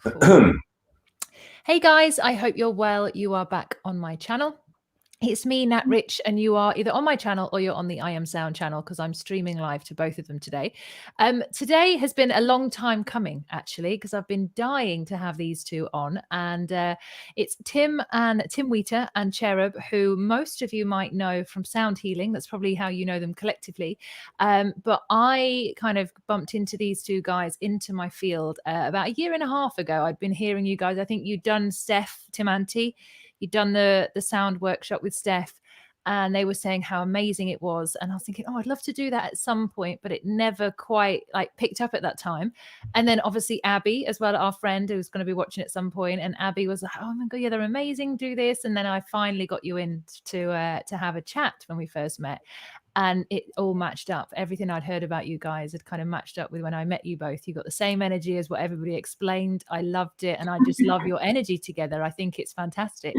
Cool. Hey guys, I hope you're well. You are back on my channel. It's me, Nat Rich, and you are either on my channel or you're on the I Am Sound channel because I'm streaming live to both of them today. Today has been a long time coming, actually, because I've been dying to have these two on. And it's Tim Wheater and Cherub, who most of you might know from sound healing. That's probably how you know them collectively. But I kind of bumped into these two guys into my field about a year and a half ago. I'd been hearing you guys. I think you'd done Steph Timanti. You'd done the sound workshop with Steph, and they were saying how amazing it was. And I was thinking, oh, I'd love to do that at some point, but it never quite like picked up at that time. And then obviously Abby as well, our friend who's going to be watching at some point, and Abby was like, oh my god, yeah, they're amazing, do this. And then I finally got you in to have a chat when we first met. And it all matched up. Everything I'd heard about you guys had kind of matched up with when I met you both. You got the same energy as what everybody explained. I loved it. And I just love your energy together. I think it's fantastic.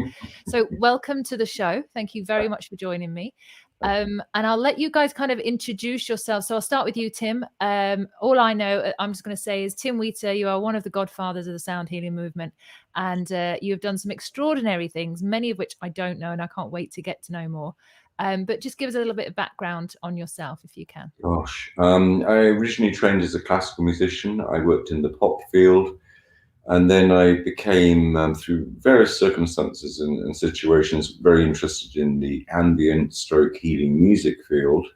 So welcome to the show. Thank you very much for joining me. And I'll let you guys kind of introduce yourselves. So I'll start with you, Tim. All I know, I'm just going to say, is Tim Wheater, you are one of the godfathers of the sound healing movement. And you have done some extraordinary things, many of which I don't know, and I can't wait to get to know more. But just give us a little bit of background on yourself, if you can. Gosh, I originally trained as a classical musician. I worked in the pop field, and then I became, through various circumstances and situations, very interested in the ambient stroke healing music field.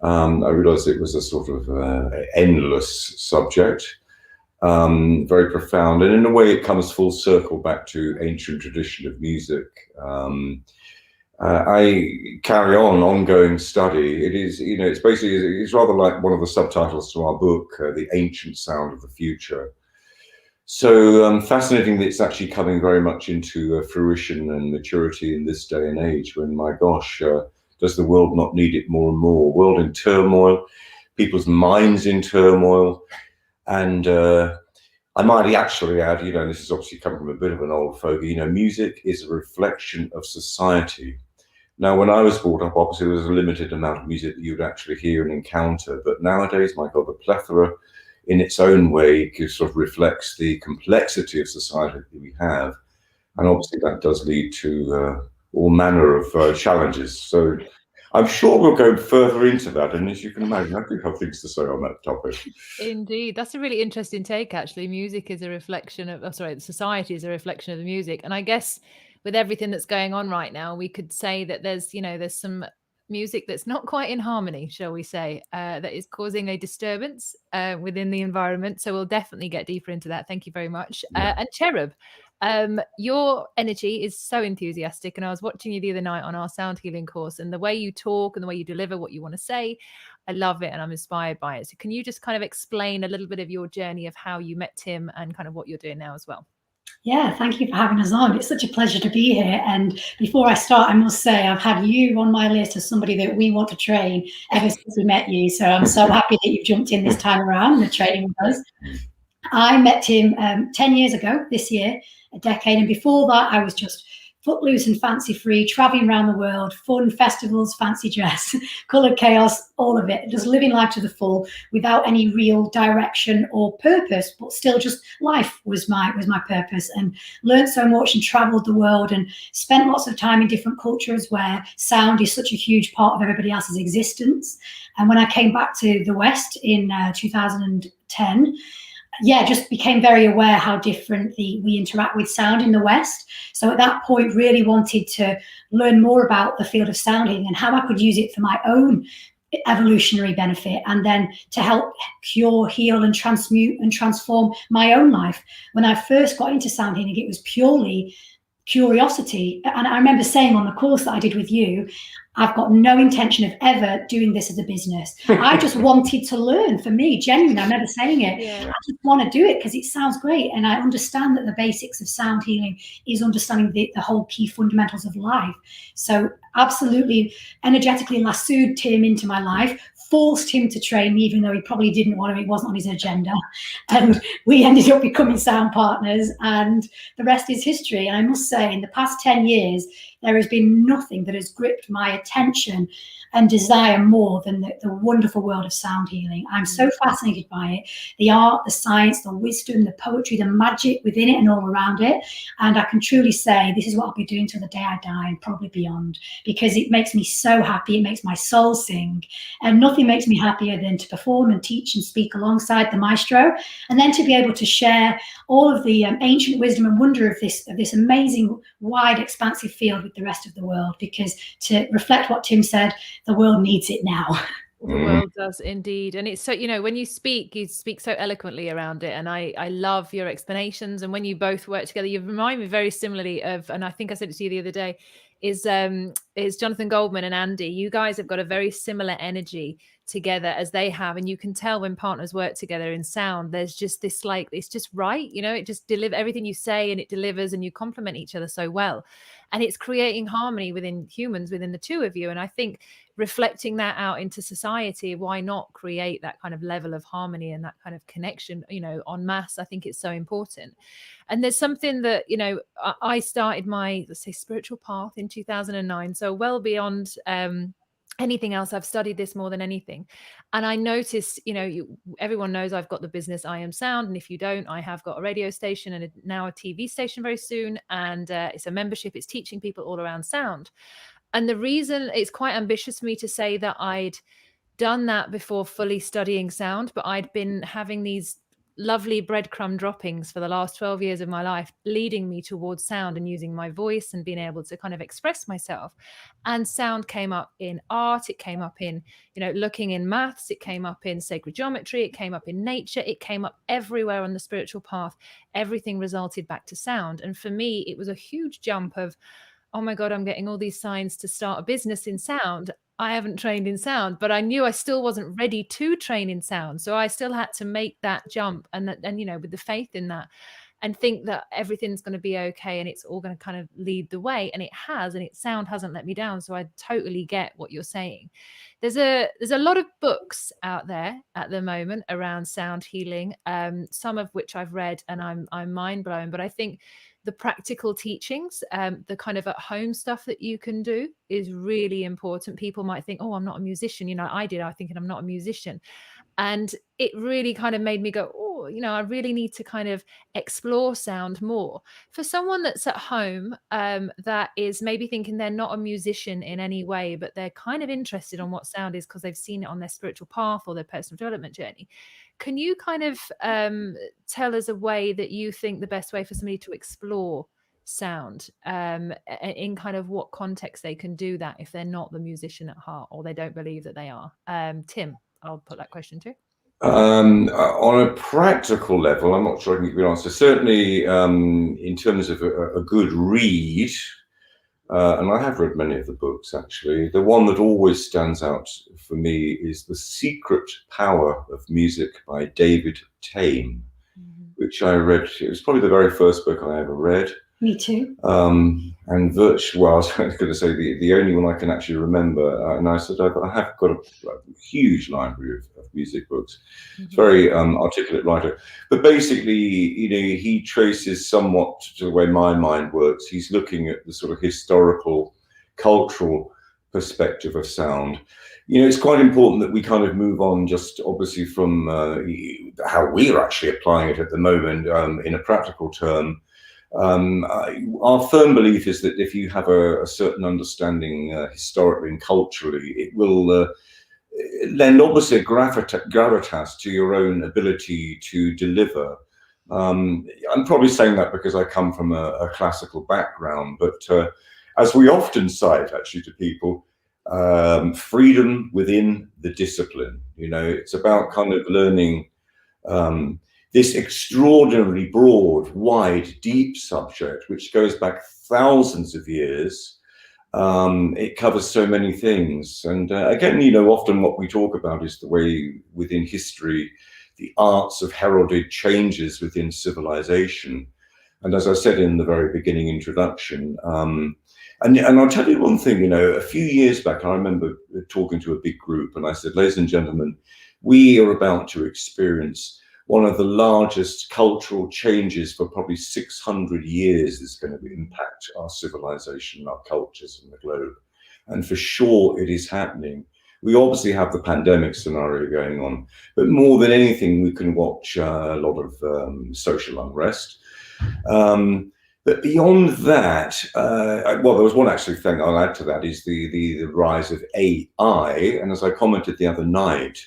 I realized it was a sort of endless subject, very profound, and in a way it comes full circle back to ancient tradition of music. I carry on ongoing study. It is, it's basically, it's rather like one of the subtitles to our book, The Ancient Sound of the Future. So fascinating that it's actually coming very much into fruition and maturity in this day and age when, my gosh, does the world not need it more and more? World in turmoil, people's minds in turmoil. And I might actually add, this is obviously coming from a bit of an old fogey, music is a reflection of society. Now, when I was brought up, obviously there was a limited amount of music that you would actually hear and encounter. But nowadays, my God, the plethora in its own way sort of reflects the complexity of society that we have. And obviously that does lead to all manner of challenges. So I'm sure we'll go further into that. And as you can imagine, I do have things to say on that topic. Indeed. That's a really interesting take, actually. Music is a reflection of, society is a reflection of the music. And I guess with everything that's going on right now, we could say that there's some music that's not quite in harmony, shall we say, that is causing a disturbance within the environment. So we'll definitely get deeper into that. Thank you very much. And Cherub, your energy is so enthusiastic. And I was watching you the other night on our sound healing course, and the way you talk and the way you deliver what you want to say, I love it and I'm inspired by it. So can you just kind of explain a little bit of your journey of how you met Tim and kind of what you're doing now as well? Yeah, thank you for having us on. It's such a pleasure to be here. And before I start, I must say I've had you on my list as somebody that we want to train ever since we met you. So I'm so happy that you've jumped in this time around and training with us. I met him 10 years ago this year, a decade. And before that, I was just footloose and fancy free, traveling around the world, fun, festivals, fancy dress, color chaos, all of it, just living life to the full without any real direction or purpose, but still just life was my purpose, and learned so much and traveled the world and spent lots of time in different cultures where sound is such a huge part of everybody else's existence. And when I came back to the West in 2010, just became very aware how differently we interact with sound in the West. So at that point, really wanted to learn more about the field of sound healing and how I could use it for my own evolutionary benefit, and then to help cure, heal, and transmute and transform my own life. When I first got into sound healing, it was purely curiosity. And I remember saying on the course that I did with you, I've got no intention of ever doing this as a business. I just wanted to learn. For me, genuinely, I remember saying it. Yeah. I just want to do it because it sounds great. And I understand that the basics of sound healing is understanding the whole key fundamentals of life. So absolutely energetically lassoed Tim into my life, forced him to train me, even though he probably didn't want to, it wasn't on his agenda. And we ended up becoming sound partners, and the rest is history. And I must say, in the past 10 years, there has been nothing that has gripped my attention and desire more than the wonderful world of sound healing. I'm so fascinated by it. The art, the science, the wisdom, the poetry, the magic within it and all around it. And I can truly say this is what I'll be doing till the day I die and probably beyond, because it makes me so happy. It makes my soul sing. And nothing makes me happier than to perform and teach and speak alongside the maestro, and then to be able to share all of the ancient wisdom and wonder of this amazing, wide, expansive field with the rest of the world. Because to reflect what Tim said, the world needs it now. The world does indeed. And it's so, you know, when you speak so eloquently around it. And I love your explanations. And when you both work together, you remind me very similarly of, and I think I said it to you the other day, is Jonathan Goldman and Andy. You guys have got a very similar energy together as they have. And you can tell when partners work together in sound, there's just this, like, it's just right. You know, it just delivers everything you say and it delivers, and you complement each other so well. And it's creating harmony within humans, within the two of you. And I think reflecting that out into society, why not create that kind of level of harmony and that kind of connection, you know, en masse? I think it's so important. And there's something that, you know, I started my, let's say, spiritual path in 2009. So well beyond anything else. I've studied this more than anything. And I noticed, you know, everyone knows I've got the business I Am Sound. And if you don't, I have got a radio station and now a TV station very soon. And it's a membership. It's teaching people all around sound. And the reason it's quite ambitious for me to say that I'd done that before fully studying sound, but I'd been having these lovely breadcrumb droppings for the last 12 years of my life, leading me towards sound and using my voice and being able to kind of express myself. And sound came up in art. It came up in, you know, looking in maths. It came up in sacred geometry. It came up in nature. It came up everywhere on the spiritual path. Everything resulted back to sound. And for me, it was a huge jump of, oh my God, I'm getting all these signs to start a business in sound. I haven't trained in sound, but I knew I still wasn't ready to train in sound. So I still had to make that jump and you know, with the faith in that, and think that everything's going to be okay and it's all going to kind of lead the way. And it has, and sound hasn't let me down. So I totally get what you're saying. There's a lot of books out there at the moment around sound healing, some of which I've read and I'm mind blown. But I think the practical teachings, the kind of at home stuff that you can do is really important. People might think, oh, I'm not a musician. You know, I thinking I'm not a musician. And it really kind of made me go, oh, you know, I really need to kind of explore sound more. For someone that's at home, that is maybe thinking they're not a musician in any way, but they're kind of interested on what sound is because they've seen it on their spiritual path or their personal development journey. Can you kind of tell us a way that you think the best way for somebody to explore sound, in kind of what context they can do that if they're not the musician at heart or they don't believe that they are? Tim, I'll put that question to. On a practical level, I'm not sure I can give you an answer. Certainly, in terms of a good read, and I have read many of the books actually, the one that always stands out for me is The Secret Power of Music by David Tame, which I read. It was probably the very first book I ever read. Me too. And virtually, well, I was going to say the only one I can actually remember. And I said, I have got a huge library of music books. It's very articulate writer. But basically, you know, he traces somewhat to the way my mind works. He's looking at the sort of historical, cultural perspective of sound. You know, it's quite important that we kind of move on just obviously from how we're actually applying it at the moment in a practical term. Our firm belief is that if you have a certain understanding historically and culturally, it will lend obviously a gravitas to your own ability to deliver. I'm probably saying that because I come from a classical background, but as we often cite actually to people, freedom within the discipline. You know, it's about kind of learning this extraordinarily broad, wide, deep subject, which goes back thousands of years. It covers so many things. And again, you know, often what we talk about is the way within history, the arts have heralded changes within civilization. And as I said in the very beginning introduction, and I'll tell you one thing, you know, a few years back, I remember talking to a big group and I said, ladies and gentlemen, we are about to experience one of the largest cultural changes for probably 600 years is going to impact our civilization, our cultures and the globe. and for sure it is happening. We obviously have the pandemic scenario going on, but more than anything, we can watch a lot of social unrest. But beyond that, well, there was one actually thing I'll add to that is the rise of AI. And as I commented the other night,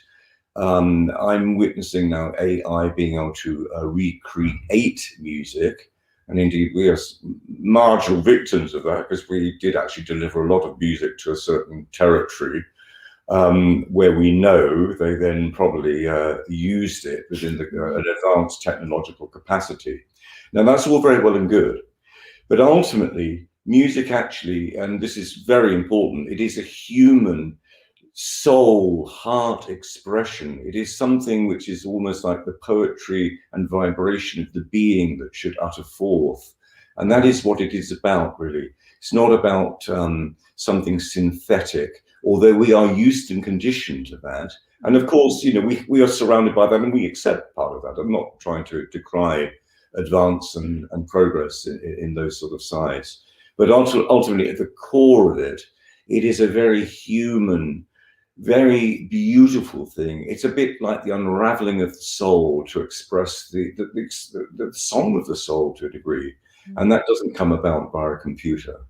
I'm witnessing now AI being able to recreate music. And indeed, we are marginal victims of that, because we did actually deliver a lot of music to a certain territory where we know they then probably used it within an advanced technological capacity. Now, that's all very well and good, but ultimately, music actually, and this is very important, it is a human soul, heart expression. It is something which is almost like the poetry and vibration of the being that should utter forth. And that is what it is about, really. It's not about something synthetic, although we are used and conditioned to that. And of course, you know, we are surrounded by that and we accept part of that. I'm not trying to decry advance and progress in those sort of sides. But ultimately, at the core of it, it is a very human, very beautiful thing. It's a bit like the unraveling of the soul to express the song of the soul to a degree. And that doesn't come about via a computer.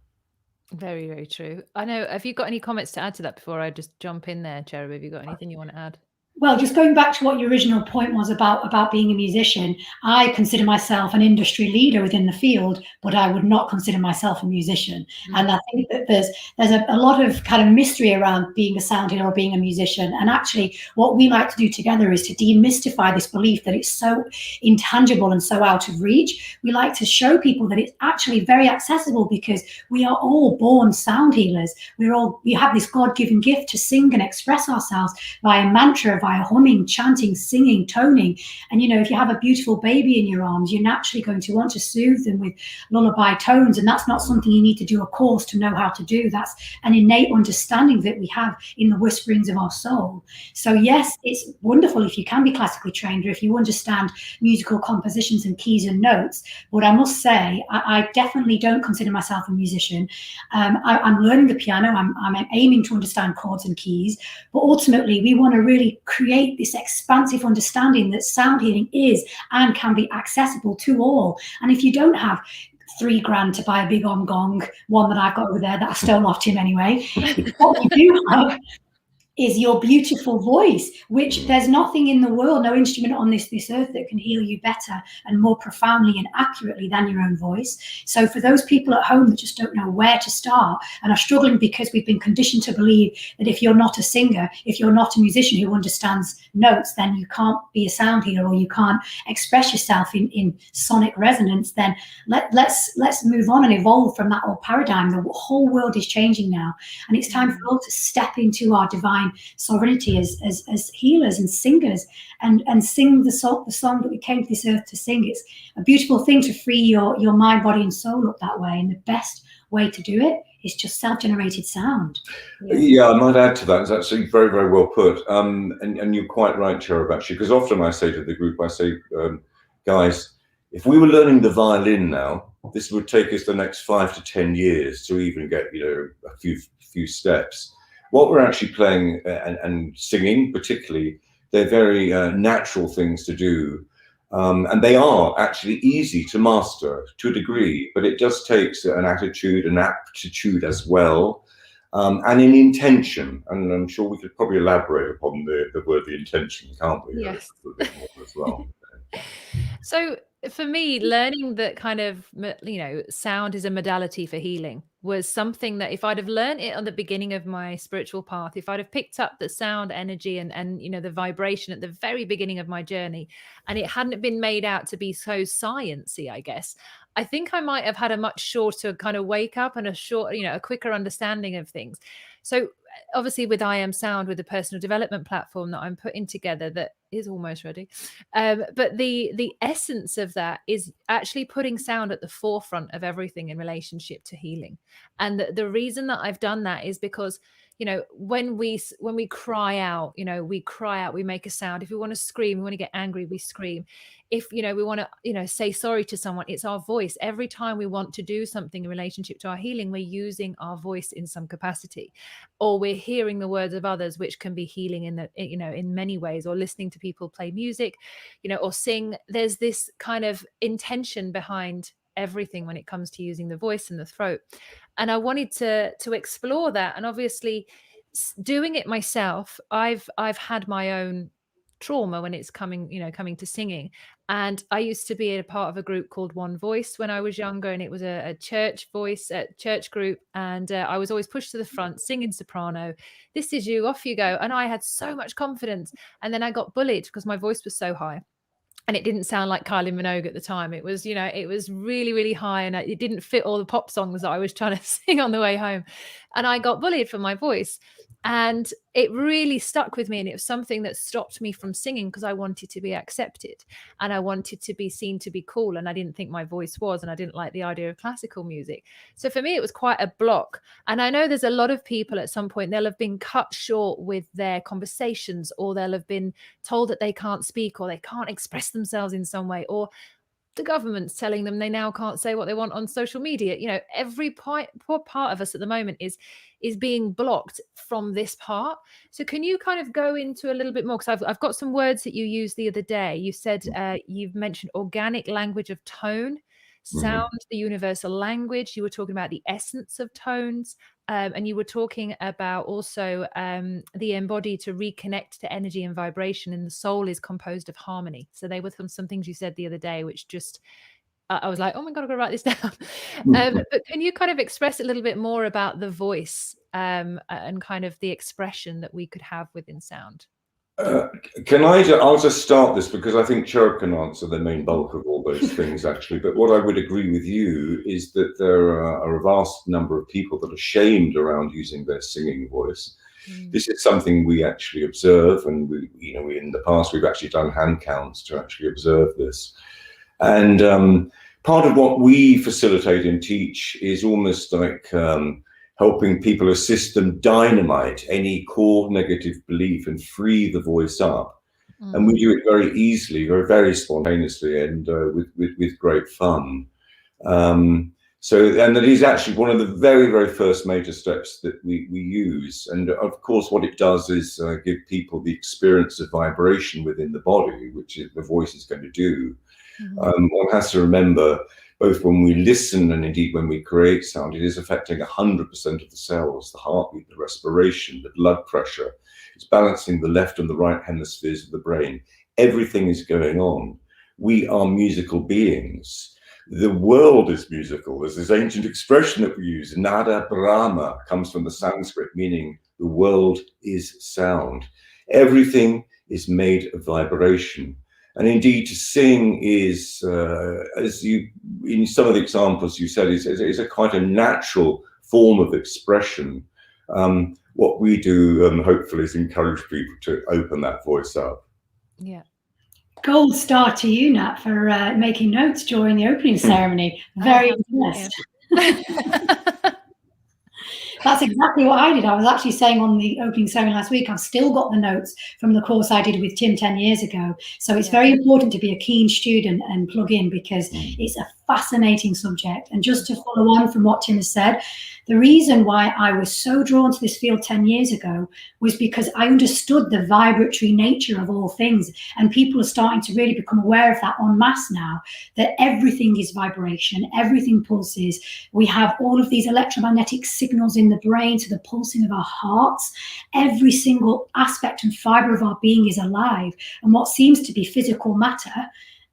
Very, very true. I know. Have you got any comments to add to that before I just jump in there, Cherub? Have you got anything you want to add? Well, just going back to what your original point was about being a musician, I consider myself an industry leader within the field, but I would not consider myself a musician. And I think that there's a lot of kind of mystery around being a sound healer or being a musician. And actually, what we like to do together is to demystify this belief that it's so intangible and so out of reach. We like to show people that it's actually very accessible, because we are all born sound healers. We have this God-given gift to sing and express ourselves via mantra, via humming, chanting, singing, toning. And you know, if you have a beautiful baby in your arms, you're naturally going to want to soothe them with lullaby tones, and that's not something you need to do a course to know how to do. That's an innate understanding that we have in the whisperings of our soul. So yes, it's wonderful if you can be classically trained, or if you understand musical compositions and keys and notes. But I must say, I definitely don't consider myself a musician. I'm learning the piano. I'm aiming to understand chords and keys, but ultimately we want to really create this expansive understanding that sound healing is and can be accessible to all. And if you don't have $3,000 to buy a big gong, one that I've got over there that I stole off him anyway, what you do have is your beautiful voice, which there's nothing in the world, no instrument on this earth that can heal you better and more profoundly and accurately than your own voice. So for those people at home that just don't know where to start and are struggling because we've been conditioned to believe that if you're not a singer, if you're not a musician who understands notes, then you can't be a sound healer or you can't express yourself in sonic resonance, then let's move on and evolve from that old paradigm. The whole world is changing now, and it's time for us to step into our divine sovereignty as healers and singers, and sing the song that we came to this earth to sing. It's a beautiful thing to free your mind, body and soul up that way, and the best way to do it is just self-generated sound. Yeah, I might add to that. It's actually very, very well put. And you're quite right, Cherub, actually, because often I say to the group, I say, guys, if we were learning the violin now, this would take us the next 5 to 10 years to even get, you know, a few steps. What we're actually playing and singing, particularly, they're very natural things to do. And they are actually easy to master to a degree, but it just takes an attitude, an aptitude as well, and an intention. And I'm sure we could probably elaborate upon the word the intention, can't we? Yes. A little bit more as well. So for me, learning that kind of, you know, sound is a modality for healing was something that if I'd have learned it on the beginning of my spiritual path, if I'd have picked up the sound energy and you know, the vibration at the very beginning of my journey, and it hadn't been made out to be so sciencey, I guess, I think I might have had a much shorter kind of wake up and a quicker understanding of things. So obviously with I Am Sound, with the personal development platform that I'm putting together that is almost ready. But the essence of that is actually putting sound at the forefront of everything in relationship to healing. And the reason that I've done that is because you know, when we cry out, you know, we cry out, we make a sound. If we want to scream, we want to get angry, we scream. If, you know, we want to, you know, say sorry to someone, it's our voice. Every time we want to do something in relationship to our healing, we're using our voice in some capacity, or we're hearing the words of others, which can be healing in the, you know, in many ways, or listening to people play music, you know, or sing. There's this kind of intention behind everything when it comes to using the voice and the throat. And I wanted to explore that. And obviously doing it myself, I've had my own trauma when it's coming to singing. And I used to be a part of a group called One Voice when I was younger, and it was a church group, and I was always pushed to the front singing soprano. This is you, off you go. And I had so much confidence, and then I got bullied because my voice was so high. And it didn't sound like Kylie Minogue at the time. It was, you know, it was really, really high, and it didn't fit all the pop songs that I was trying to sing on the way home. And I got bullied for my voice. And it really stuck with me. And it was something that stopped me from singing, because I wanted to be accepted and I wanted to be seen to be cool. And I didn't think my voice was, and I didn't like the idea of classical music. So for me, it was quite a block. And I know there's a lot of people at some point, they'll have been cut short with their conversations, or they'll have been told that they can't speak, or they can't express themselves in some way, or the government's telling them they now can't say what they want on social media. You know, every poor part of us at the moment is being blocked from this part. So can you kind of go into a little bit more? Because I've got some words that you used the other day. You said you've mentioned organic language of tone, sound, the universal language. You were talking about the essence of tones. And you were talking about also the embodied to reconnect to energy and vibration, and the soul is composed of harmony. So they were some things you said the other day, which just, I was like, oh my God, I've got to write this down. But can you kind of express a little bit more about the voice and kind of the expression that we could have within sound? I'll just start this, because I think Cherub can answer the main bulk of all those things, actually. But what I would agree with you is that there are a vast number of people that are shamed around using their singing voice. This is something we actually observe, and we in the past we've actually done hand counts to actually observe this. And part of what we facilitate and teach is almost like helping people, assist them dynamite any core negative belief and free the voice up. And we do it very easily, very spontaneously, and with great fun. And that is actually one of the very, very first major steps that we use. And of course, what it does is give people the experience of vibration within the body, which the voice is going to do. One has to remember, both when we listen and indeed when we create sound, it is affecting 100% of the cells, the heartbeat, the respiration, the blood pressure. It's balancing the left and the right hemispheres of the brain. Everything is going on. We are musical beings. The world is musical. There's this ancient expression that we use, nada Brahma, comes from the Sanskrit, meaning the world is sound. Everything is made of vibration. And indeed, to sing is, as you, in some of the examples you said, is a quite a natural form of expression. What we do, hopefully, is encourage people to open that voice up. Yeah. Gold star to you, Nat, for making notes during the opening ceremony. Very impressed. That's exactly what I did. I was actually saying on the opening ceremony last week, I've still got the notes from the course I did with Tim 10 years ago. So it's very important to be a keen student and plug in, because it's a fascinating subject. And just to follow on from what Tim has said, the reason why I was so drawn to this field 10 years ago was because I understood the vibratory nature of all things. And people are starting to really become aware of that en masse now, that everything is vibration, everything pulses. We have all of these electromagnetic signals in the brain to the pulsing of our hearts. Every single aspect and fiber of our being is alive. And what seems to be physical matter,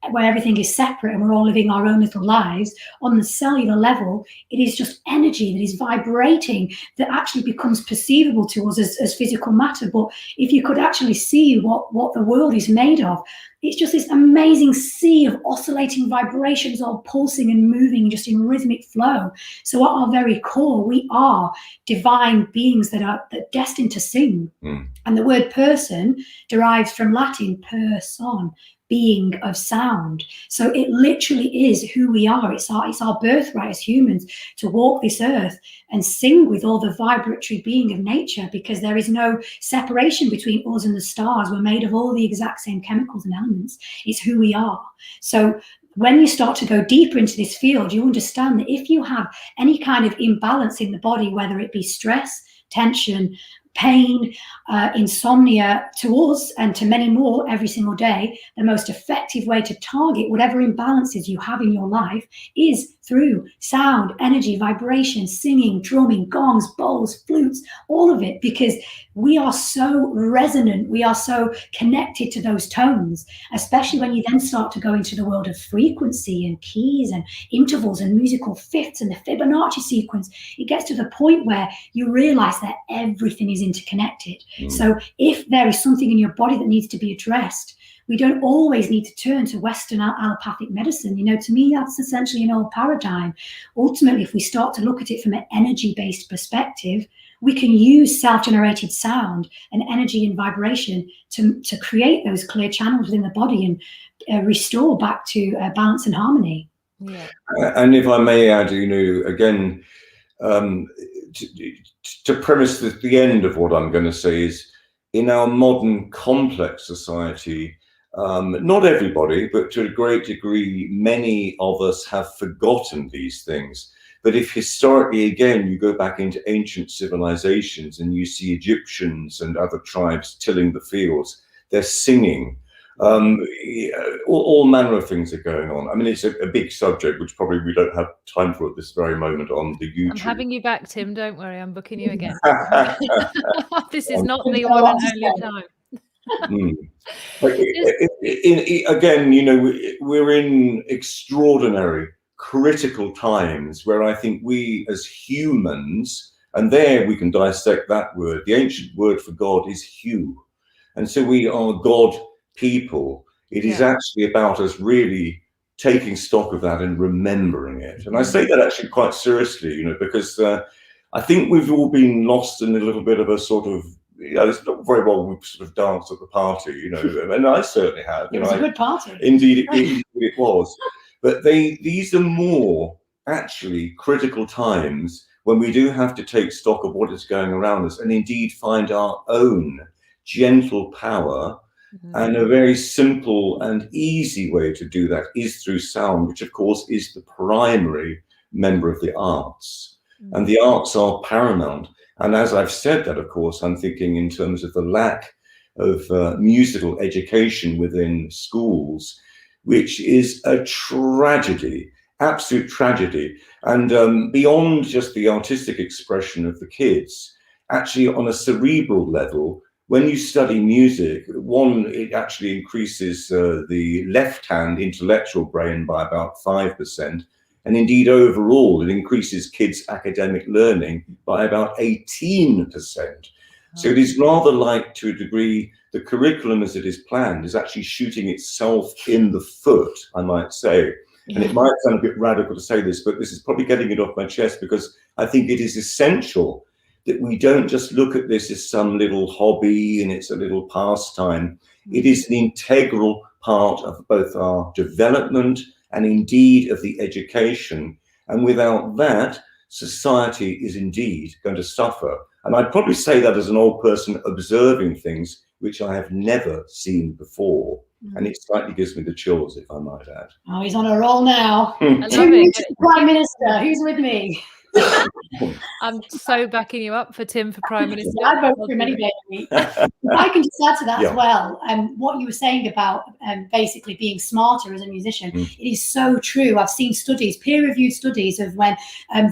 where everything is separate and we're all living our own little lives, on the cellular level, it is just energy that is vibrating that actually becomes perceivable to us as physical matter. But if you could actually see what the world is made of, it's just this amazing sea of oscillating vibrations, all pulsing and moving just in rhythmic flow. So at our very core, we are divine beings that are destined to sing. And the word person derives from Latin person, being of sound. So it literally is who we are. It's our birthright as humans to walk this earth and sing with all the vibratory being of nature, because there is no separation between us and the stars. We're made of all the exact same chemicals and elements. It's who we are. So when you start to go deeper into this field, you understand that if you have any kind of imbalance in the body, whether it be stress, tension, pain, insomnia, to us and to many more every single day, the most effective way to target whatever imbalances you have in your life is through sound, energy, vibration, singing, drumming, gongs, bowls, flutes, all of it, because we are so resonant, we are so connected to those tones, especially when you then start to go into the world of frequency and keys and intervals and musical fifths and the Fibonacci sequence. It gets to the point where you realize that everything is interconnected. So if there is something in your body that needs to be addressed, we don't always need to turn to Western allopathic medicine. You know, to me, that's essentially an old paradigm. Ultimately, if we start to look at it from an energy-based perspective, we can use self-generated sound and energy and vibration to create those clear channels within the body and restore back to balance and harmony. Yeah. And if I may add, you know, again, to premise the end of what I'm going to say is, in our modern complex society, not everybody, but to a great degree, many of us have forgotten these things. But if historically, again, you go back into ancient civilizations and you see Egyptians and other tribes tilling the fields, they're singing. All manner of things are going on. I mean, it's a big subject, which probably we don't have time for at this very moment on the YouTube. I'm having you back, Tim. Don't worry, I'm booking you again. This is not the one and only time. Again, you know, we're in extraordinary, critical times where I think we as humans, and there we can dissect that word, the ancient word for God is Hu. And so we are God people. It is actually about us really taking stock of that and remembering it. And I say that actually quite seriously, you know, because I think we've all been lost in a little bit of a sort of, you know, it's not very well we've sort of danced at the party, you know, and I certainly have. It was a good party. Indeed it was. But these are more actually critical times when we do have to take stock of what is going around us and indeed find our own gentle power. And a very simple and easy way to do that is through sound, which of course is the primary member of the arts. And the arts are paramount. And as I've said that, of course, I'm thinking in terms of the lack of musical education within schools, which is a tragedy, absolute tragedy. And beyond just the artistic expression of the kids, actually on a cerebral level, when you study music, it actually increases the left-hand intellectual brain by about 5%. And indeed, overall, it increases kids' academic learning by about 18%. So it is rather like, to a degree, the curriculum as it is planned is actually shooting itself in the foot, I might say. And it might sound a bit radical to say this, but this is probably getting it off my chest, because I think it is essential that we don't just look at this as some little hobby and it's a little pastime. It is an integral part of both our development and indeed of the education. And without that, society is indeed going to suffer. And I'd probably say that as an old person observing things which I have never seen before. And it slightly gives me the chills, if I might add. Oh, he's on a roll now. I love it. Prime Minister, who's with me? I'm so backing you up for Tim for Prime Minister. I vote for him any day of the week. I can just add to that as well. What you were saying about basically being smarter as a musician, it is so true. I've seen studies, peer-reviewed studies of when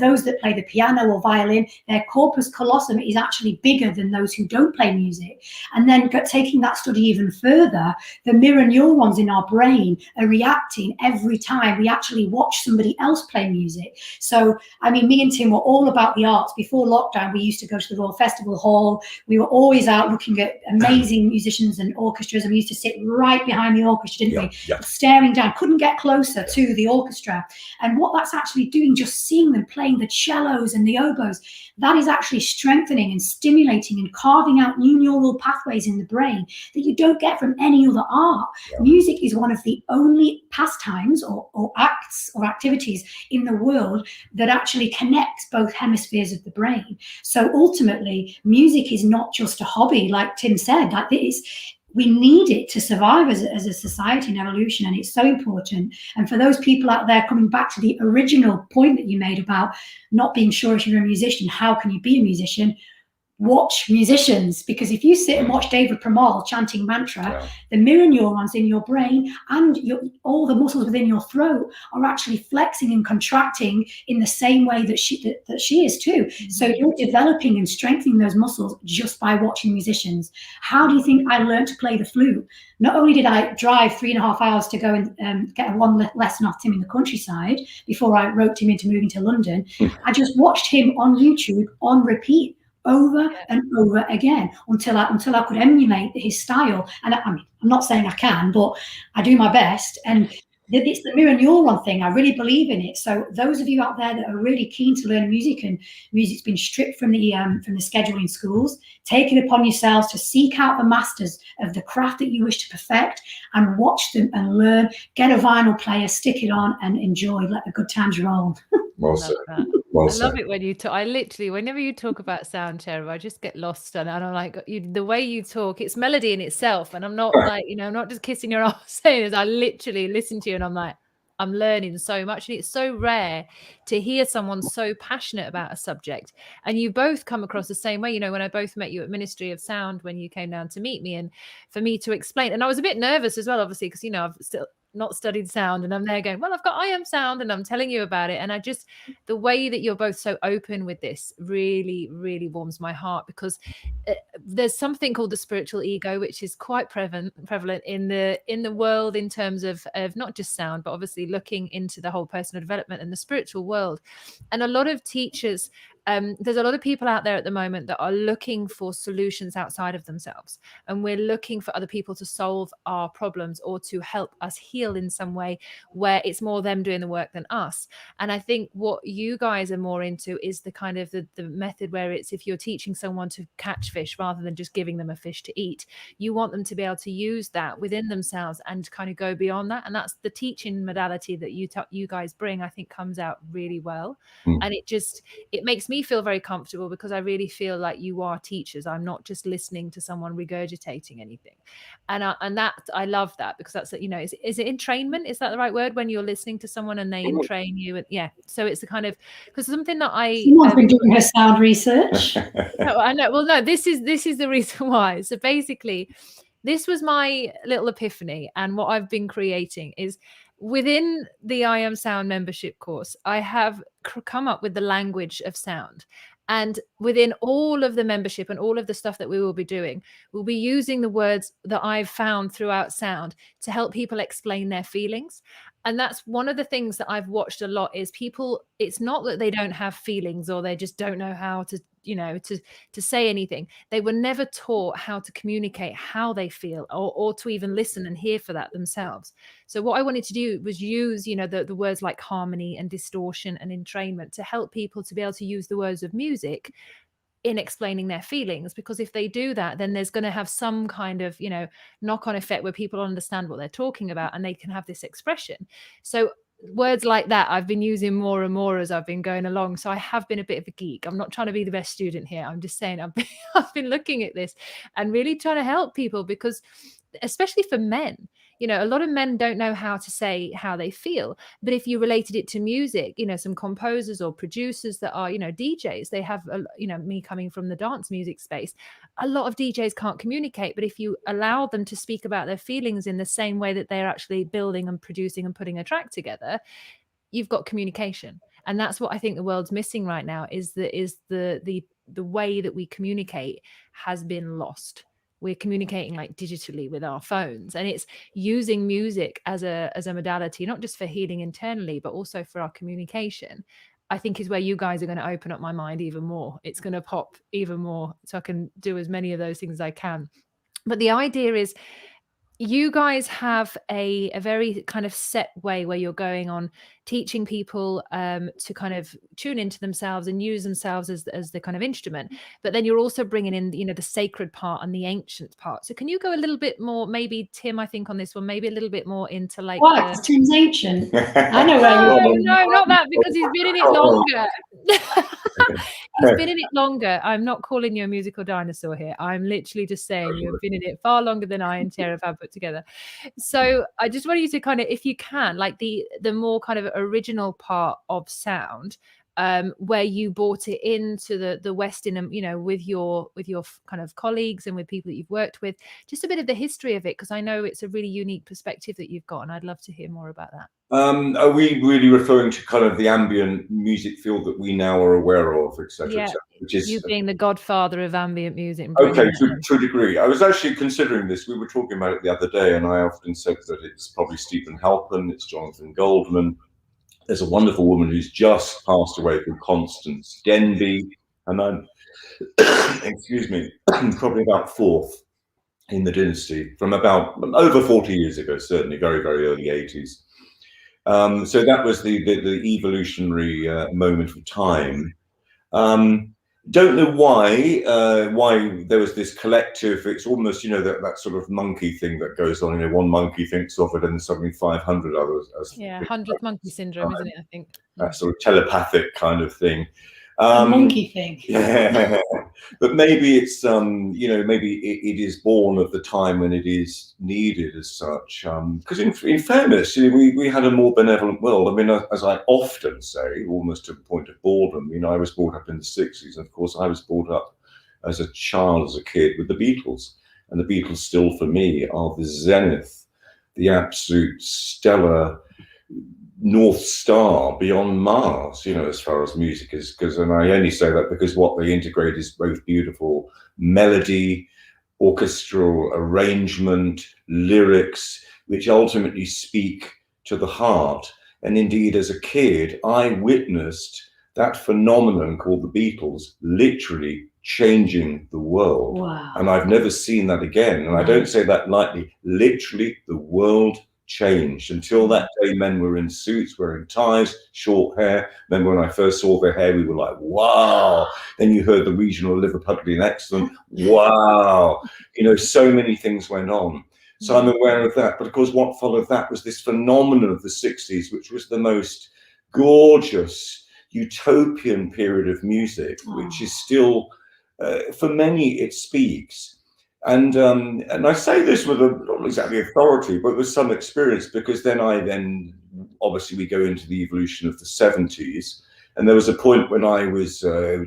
those that play the piano or violin, their corpus callosum is actually bigger than those who don't play music. And then taking that study even further, the mirror neurons in our brain are reacting every time we actually watch somebody else play music. So, I mean, me and and Tim were all about the arts. Before lockdown, we used to go to the Royal Festival Hall. We were always out looking at amazing musicians and orchestras, and we used to sit right behind the orchestra, didn't we? Yeah. Staring down, couldn't get closer to the orchestra. And what that's actually doing, just seeing them playing the cellos and the oboes, that is actually strengthening and stimulating and carving out new neural pathways in the brain that you don't get from any other art. Yeah. Music is one of the only pastimes or acts or activities in the world that actually connects both hemispheres of the brain. So ultimately, music is not just a hobby, like Tim said. Like we need it to survive as a society and evolution, and it's so important. And for those people out there, coming back to the original point that you made about not being sure if you're a musician, how can you be a musician? Watch musicians, because if you sit and watch David Pramal chanting mantra, the mirror neurons in your brain and all the muscles within your throat are actually flexing and contracting in the same way that she is too. Mm-hmm. So you're developing and strengthening those muscles just by watching musicians. How do you think I learned to play the flute? Not only did I drive 3.5 hours to go and get one lesson off Tim in the countryside before I roped him into moving to London, I just watched him on YouTube on repeat, over and over again until I could emulate his style. And I mean, I'm not saying I can, but I do my best. And it's the mirror neuron thing. I really believe in it. So those of you out there that are really keen to learn music, and music's been stripped from the schedule in schools, take it upon yourselves to seek out the masters of the craft that you wish to perfect and watch them and learn. Get a vinyl player, stick it on, and enjoy. Let the good times roll. Well said. I love it when you talk. I literally, whenever you talk about sound, Cherub, I just get lost, and I'm like, the way you talk, it's melody in itself, and I'm not like, I'm not just kissing your ass saying this. I literally listen to you, and I'm like, I'm learning so much, and it's so rare to hear someone so passionate about a subject. And you both come across the same way. When I both met you at Ministry of Sound when you came down to meet me, and for me to explain, and I was a bit nervous as well, obviously, because I've still not studied sound, and I'm there going, well, I've got IM sound, and I'm telling you about it. And the way that you're both so open with this really, really warms my heart, because there's something called the spiritual ego, which is quite prevalent in the world in terms of not just sound, but obviously looking into the whole personal development and the spiritual world. And a lot of teachers, there's a lot of people out there at the moment that are looking for solutions outside of themselves, and we're looking for other people to solve our problems or to help us heal in some way, where it's more them doing the work than us. And I think what you guys are more into is the kind of the method where it's, if you're teaching someone to catch fish rather than just giving them a fish to eat, you want them to be able to use that within themselves and kind of go beyond that. And that's the teaching modality that you guys bring, I think, comes out really well. And it makes me feel very comfortable, because I really feel like you are teachers. I'm not just listening to someone regurgitating anything. And that, I love that, because that's, is it entrainment? Is that the right word? When you're listening to someone and they entrain you? And so it's the kind of, because something that someone's been doing her sound research. No, I know. Well, no, this is the reason why. So basically, this was my little epiphany, and what I've been creating is, within the I Am Sound membership course, I have come up with the language of sound. And within all of the membership and all of the stuff that we will be doing, we'll be using the words that I've found throughout sound to help people explain their feelings. And that's one of the things that I've watched a lot, is people, it's not that they don't have feelings or they just don't know how to, to say anything. They were never taught how to communicate how they feel, or to even listen and hear for that themselves. So what I wanted to do was use, the words like harmony and distortion and entrainment to help people to be able to use the words of music in explaining their feelings, because if they do that, then there's going to have some kind of knock-on effect where people understand what they're talking about and they can have this expression. So words like that I've been using more and more as I've been going along. So I have been a bit of a geek. I'm not trying to be the best student here. I'm just saying I've been looking at this and really trying to help people, because especially for men, a lot of men don't know how to say how they feel. But if you related it to music, some composers or producers that are, DJs, they have, me coming from the dance music space, a lot of DJs can't communicate. But if you allow them to speak about their feelings in the same way that they're actually building and producing and putting a track together, you've got communication. And that's what I think the world's missing right now, is the way that we communicate has been lost. We're communicating like digitally with our phones, and it's using music as a modality, not just for healing internally, but also for our communication. I think is where you guys are going to open up my mind even more. It's going to pop even more, so I can do as many of those things as I can. But the idea is, you guys have a very kind of set way where you're going on teaching people to kind of tune into themselves and use themselves as the kind of instrument, but then you're also bringing in, you know, the sacred part and the ancient part. So can you go a little bit more, maybe Tim, I think on this one, maybe a little bit more into like Why? Tim's ancient. I know where no, not that, because he's been in it longer. He's been in it longer. I'm not calling you a musical dinosaur here. I'm literally just saying you've been in it far longer than I and Cherub have put together. So I just want you to kind of, if you can, like the more kind of original part of sound, where you brought it into the Western, you know, with your kind of colleagues and with people that you've worked with, just a bit of the history of it, because I know it's a really unique perspective that you've got, and I'd love to hear more about that. Are we really referring to kind of the ambient music field that we now are aware of, etc.? Yeah, which is you being the godfather of ambient music. Okay, to a degree. I was actually considering this. We were talking about it the other day, and I often said that it's probably Stephen Halpern, it's Jonathan Goldman. There's a wonderful woman who's just passed away called Constance Denby, and I'm, excuse me, probably about fourth in the dynasty from about over 40 years ago, certainly very, very early 80s. So that was the evolutionary moment of time. Don't know why there was this collective. It's almost, you know, that sort of monkey thing that goes on. You know, one monkey thinks of it, and suddenly 500 others. Yeah, 100th monkey syndrome, isn't it? I think that sort of telepathic kind of thing. A monkey thing. Yeah, but maybe it's you know, maybe it is born of the time when it is needed as such. Because in fairness, you know, we had a more benevolent world. I mean, as I often say, almost to the point of boredom. You know, I was brought up in the 60s, and of course, I was brought up as a child, as a kid, with the Beatles, and the Beatles still, for me, are the zenith, the absolute stellar North Star beyond Mars, you know, as far as music is, and I only say that because what they integrate is both beautiful melody, orchestral arrangement, lyrics, which ultimately speak to the heart. And indeed, as a kid, I witnessed that phenomenon called the Beatles literally changing the world. Wow. And I've never seen that again. And I don't say that lightly. Literally, the world changed. Until that day, men were in suits, wearing ties, short hair. Remember when I first saw their hair, we were like, wow. Then you heard the regional Liverpudlian accent. Wow. You know, so many things went on. So I'm aware of that. But of course, what followed that was this phenomenon of the 60s, which was the most gorgeous utopian period of music, which is still, for many, it speaks. And I say this with not exactly authority, but with some experience, because then obviously we go into the evolution of the 70s. And there was a point when I was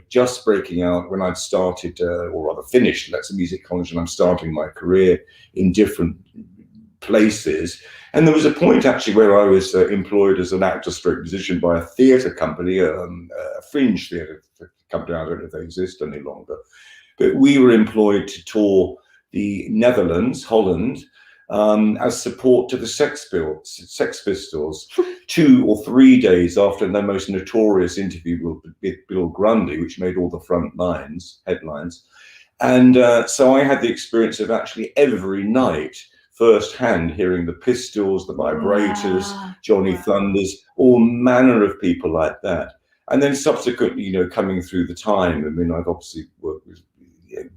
just breaking out, when I'd started, or rather finished Leicester Music College, and I'm starting my career in different places. And there was a point actually where I was employed as an actor-stroke musician by a theatre company, a fringe theatre company. I don't know if they exist any longer. But we were employed to tour the Netherlands, Holland, as support to the Sex Pistols 2 or 3 days after their most notorious interview with Bill Grundy, which made all the front headlines. And so I had the experience of actually every night firsthand hearing the Pistols, the Vibrators, Johnny Thunders, all manner of people like that. And then subsequently, you know, coming through the time, I mean, I've obviously worked with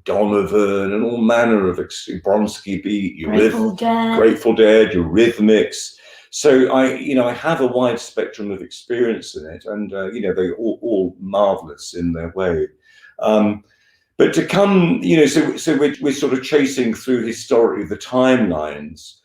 Donovan and all manner of Bronski Beat, Grateful Dead, Eurythmics. So I have a wide spectrum of experience in it, and you know, they're all marvelous in their way. But to come, you know, so we're sort of chasing through historically the timelines.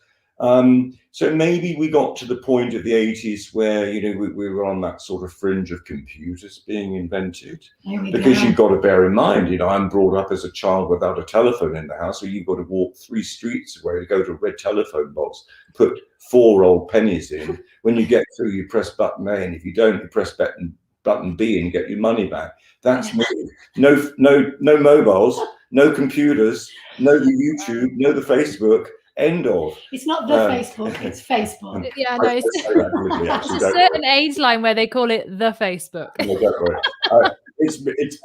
So maybe we got to the point of the 80s where, you know, we were on that sort of fringe of computers being invented. Because you've got to bear in mind, you know, I'm brought up as a child without a telephone in the house, so you've got to walk 3 streets away to go to a red telephone box, put 4 old pennies in. When you get through, you press button A, and if you don't, you press button B and get your money back. That's me. No mobiles, no computers, no the YouTube, no the Facebook. End of. It's not the Facebook, it's Facebook. Yeah, no, it's, it's a certain age line where they call it the Facebook. No, don't worry.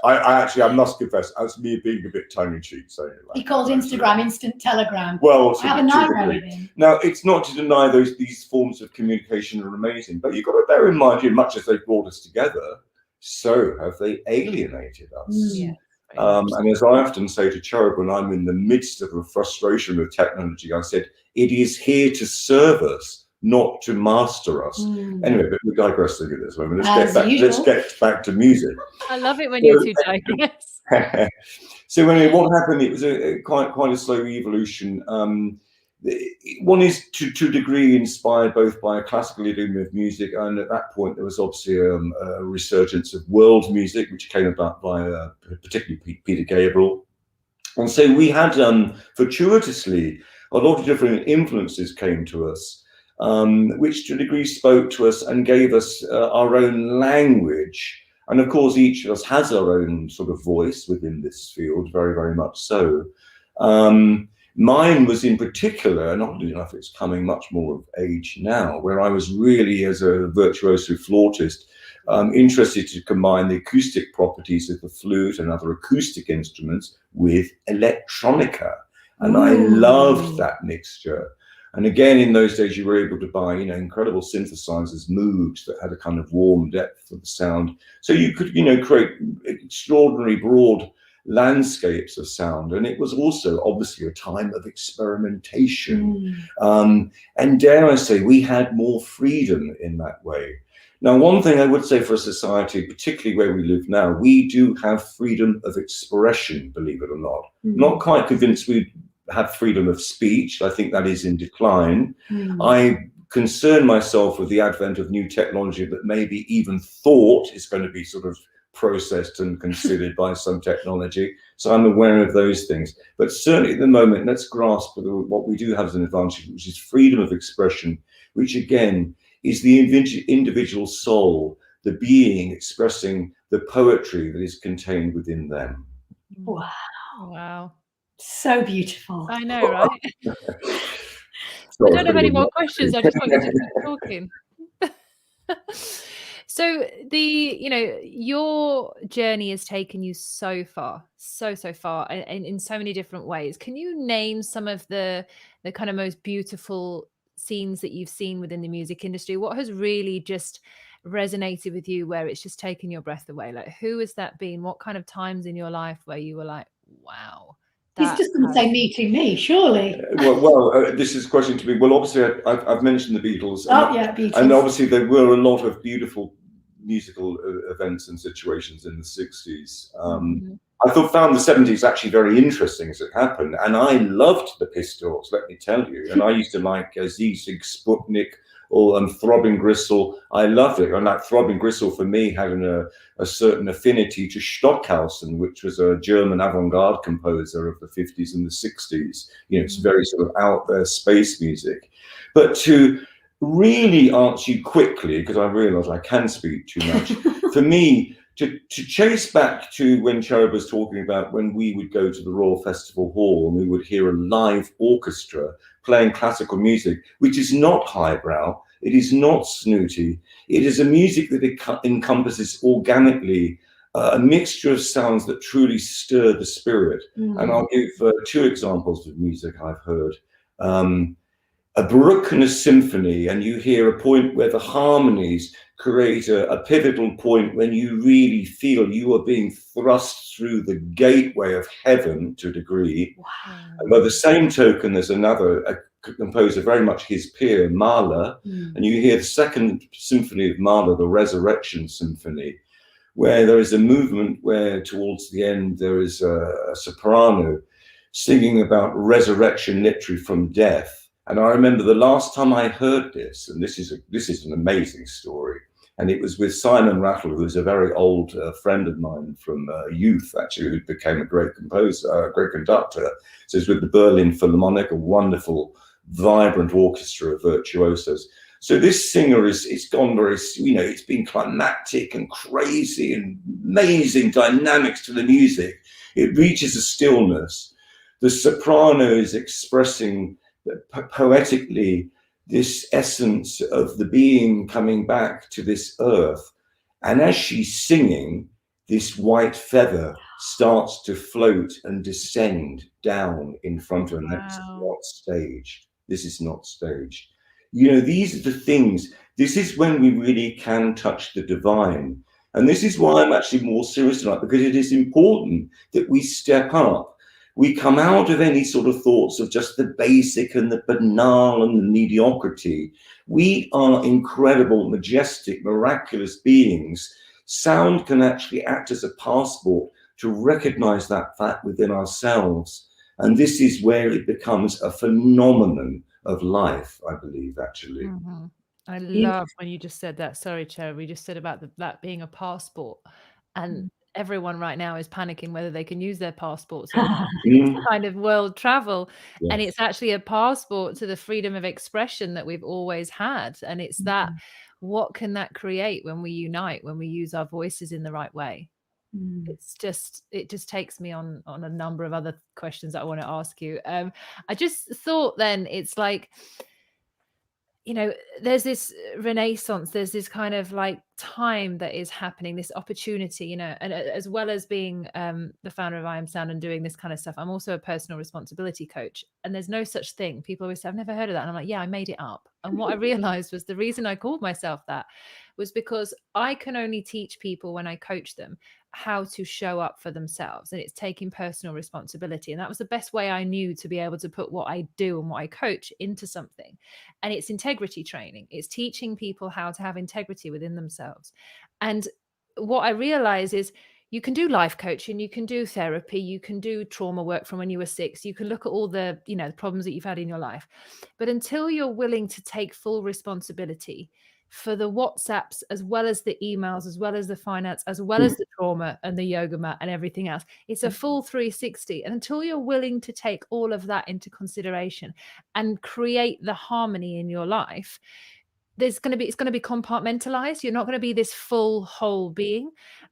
I must confess, that's me being a bit tongue-in-cheek saying it. He calls Instagram instant telegram. Well, I have a nightmare with him. Now, it's not to deny these forms of communication are amazing, but you've got to bear in mind, much as they've brought us together, so have they alienated us. Yeah. And as I often say to Cherub when I'm in the midst of a frustration with technology, I said, it is here to serve us, not to master us. Anyway, but we're digressing at this moment. Let's get back to music. I love it when you two digress. So anyway, what happened? It was quite a slow evolution. One is to a degree inspired both by a classical idiom of music, and at that point there was obviously a resurgence of world music, which came about by particularly Peter Gabriel. And so we had fortuitously a lot of different influences came to us, which to a degree spoke to us and gave us our own language. And of course, each of us has our own sort of voice within this field, very, very much so. Mine was in particular, and oddly enough, it's coming much more of age now, where I was really, as a virtuoso flautist, interested to combine the acoustic properties of the flute and other acoustic instruments with electronica. And I loved that mixture. And again, in those days, you were able to buy, incredible synthesizers, Moogs that had a kind of warm depth of the sound. So you could, create extraordinary broad landscapes of sound. And it was also obviously a time of experimentation. And dare I say, we had more freedom in that way. Now, one thing I would say for a society, particularly where we live now, we do have freedom of expression, believe it or not. Not quite convinced we have freedom of speech. I think that is in decline. I concern myself with the advent of new technology that maybe even thought is going to be sort of processed and considered by some technology. So I'm aware of those things. But certainly at the moment, let's grasp what we do have as an advantage, which is freedom of expression, which again is the individual soul, the being expressing the poetry that is contained within them. Wow. Wow. So beautiful. I know, right? I don't have any more questions. I just want you to keep talking. So your journey has taken you so far, so far, and in so many different ways. Can you name some of the kind of most beautiful scenes that you've seen within the music industry? What has really just resonated with you, where it's just taken your breath away? Like, who has that been? What kind of times in your life where you were like, wow? He's just going to say meeting me, surely. Well, this is a question to me. Well, obviously, I've mentioned the Beatles. Oh, yeah, Beatles. And obviously, there were a lot of beautiful musical events and situations in the 60s. I found the 70s actually very interesting as it happened. And I loved the Pistols, let me tell you. And I used to like Zizig, Sputnik, or Throbbing Gristle. I loved it. And that Throbbing Gristle for me had a certain affinity to Stockhausen, which was a German avant-garde composer of the 50s and the 60s. It's very sort of out there space music. But to really answer you quickly, because I realize I can speak too much, for me, to chase back to when Cherub was talking about when we would go to the Royal Festival Hall and we would hear a live orchestra playing classical music, which is not highbrow, it is not snooty, it is a music that encompasses organically a mixture of sounds that truly stir the spirit. And I'll give two examples of music I've heard. A Bruckner symphony, and you hear a point where the harmonies create a pivotal point when you really feel you are being thrust through the gateway of heaven to a degree. Wow. And by the same token, there's a composer very much his peer, Mahler, and you hear the second symphony of Mahler, the Resurrection Symphony, where there is a movement where towards the end there is a soprano singing about resurrection literally from death. And I remember the last time I heard this, and this is an amazing story, and it was with Simon Rattle, who was a very old friend of mine from youth, actually, who became a great composer, a great conductor. So it's with the Berlin Philharmonic, a wonderful, vibrant orchestra of virtuosos. So this singer it's gone very, it's been climactic and crazy and amazing dynamics to the music. It reaches a stillness. The soprano is expressing poetically, this essence of the being coming back to this earth. And as she's singing, this white feather starts to float and descend down in front of her. And that's not staged. This is not staged. You know, these are the things. This is when we really can touch the divine. And this is why I'm actually more serious tonight, because it is important that we step up. We come out of any sort of thoughts of just the basic and the banal and the mediocrity. We are incredible, majestic, miraculous beings. Sound can actually act as a passport to recognize that fact within ourselves. And this is where it becomes a phenomenon of life, I believe, actually. Mm-hmm. I love when you just said that. Sorry, Cherub, we just said about that being a passport. And everyone right now is panicking whether they can use their passports or not. Kind of world travel. Yes. And it's actually a passport to the freedom of expression that we've always had. And it's that, what can that create when we unite, when we use our voices in the right way? It just takes me on a number of other questions that I want to ask you. I just thought then it's like, you know, there's this renaissance, there's this kind of like time that is happening, this opportunity, you know, and as well as being the founder of I Am Sound and doing this kind of stuff, I'm also a personal responsibility coach. And there's no such thing. People always say, I've never heard of that. And I'm like, yeah, I made it up. And what I realized was the reason I called myself that was because I can only teach people when I coach them how to show up for themselves. And it's taking personal responsibility. And that was the best way I knew to be able to put what I do and what I coach into something. And it's integrity training. It's teaching people how to have integrity within themselves. And what I realize is you can do life coaching, you can do therapy, you can do trauma work from when you were 6, you can look at all the, you know, the problems that you've had in your life. But until you're willing to take full responsibility for the WhatsApps, as well as the emails, as well as the finance, as well as the trauma and the yoga mat and everything else, it's a full 360. And until you're willing to take all of that into consideration and create the harmony in your life, it's going to be compartmentalized. You're not going to be this full whole being.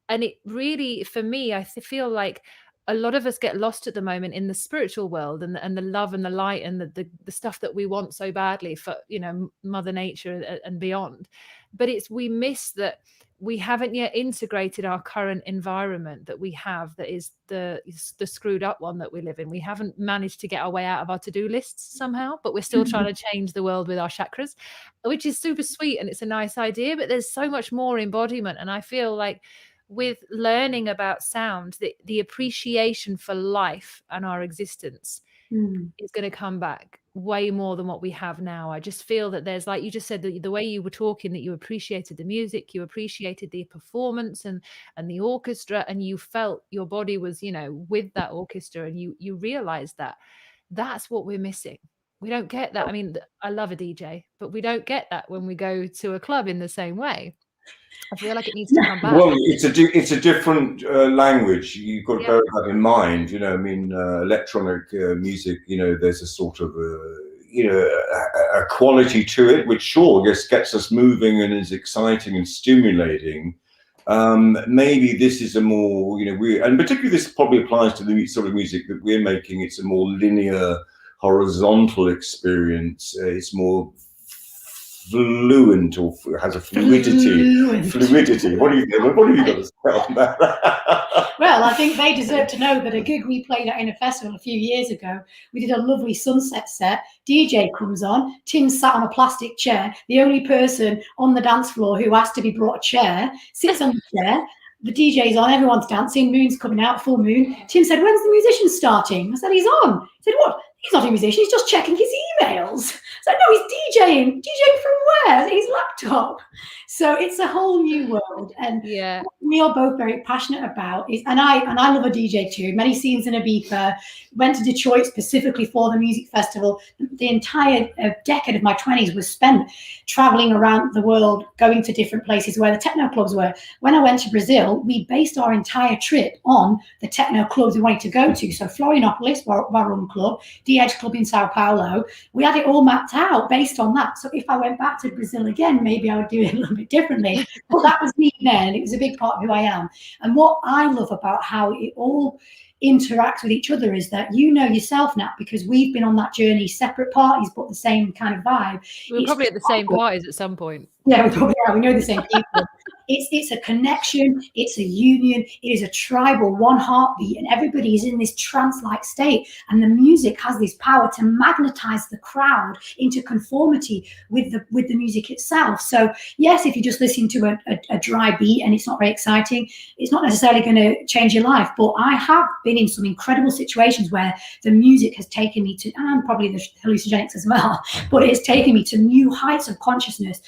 And it really, for me, I feel like a lot of us get lost at the moment in the spiritual world and the love and the light and the stuff that we want so badly for, you know, Mother Nature and beyond. But we miss that we haven't yet integrated our current environment that we have, that is the screwed up one that we live in. We haven't managed to get our way out of our to-do lists somehow, but we're still trying to change the world with our chakras, which is super sweet. And it's a nice idea, but there's so much more embodiment. And I feel like with learning about sound, the appreciation for life and our existence is going to come back way more than what we have now. I just feel that there's, like you just said, the way you were talking, that you appreciated the music, you appreciated the performance and the orchestra, and you felt your body was, you know, with that orchestra, and you realized that that's what we're missing. We don't get that. I mean, I love a DJ, but we don't get that when we go to a club in the same way. I feel like it needs to come back. Well, it's a different language. You've got to bear that in mind. You know, I mean, electronic music. You know, there's a sort of a quality to it, which sure just gets us moving and is exciting and stimulating. Maybe this is a more, you know, and particularly this probably applies to the sort of music that we're making. It's a more linear, horizontal experience. It's more fluent, or has a fluidity. What have you got to say on that? Well, I think they deserve to know that a gig we played at in a festival a few years ago, we did a lovely sunset set. DJ comes on, Tim sat on a plastic chair. The only person on the dance floor who asked to be brought a chair sits on the chair. The DJ's on, everyone's dancing, moon's coming out, full moon. Tim said, "When's the musician starting?" I said, "He's on." He said, "What? He's not a musician, he's just checking his emails." I said, "No, he's DJing. DJing from where?" His laptop. So it's a whole new world. And what we are both very passionate about is, and I love a DJ too, many scenes in Ibiza, went to Detroit specifically for the music festival. The entire decade of my 20s was spent traveling around the world, going to different places where the techno clubs were. When I went to Brazil, we based our entire trip on the techno clubs we wanted to go to. So Florianopolis, Warum Club, the Edge Club in Sao Paulo, we had it all mapped out based on that. So if I went back to Brazil again, maybe I would do it a little bit differently. But that was me then. It was a big part of who I am. And what I love about how it all interact with each other is that you know yourself now, because we've been on that journey, separate parties, but the same kind of vibe. We were probably at the same parties at some point. Yeah, we probably are. We know the same people. It's a connection. It's a union. It is a tribal one heartbeat, and everybody is in this trance-like state. And the music has this power to magnetize the crowd into conformity with the music itself. So yes, if you just listen to a dry beat and it's not very exciting, it's not necessarily going to change your life. But I have been in some incredible situations where the music has taken me to, and probably the hallucinogenics as well, but it has taken me to new heights of consciousness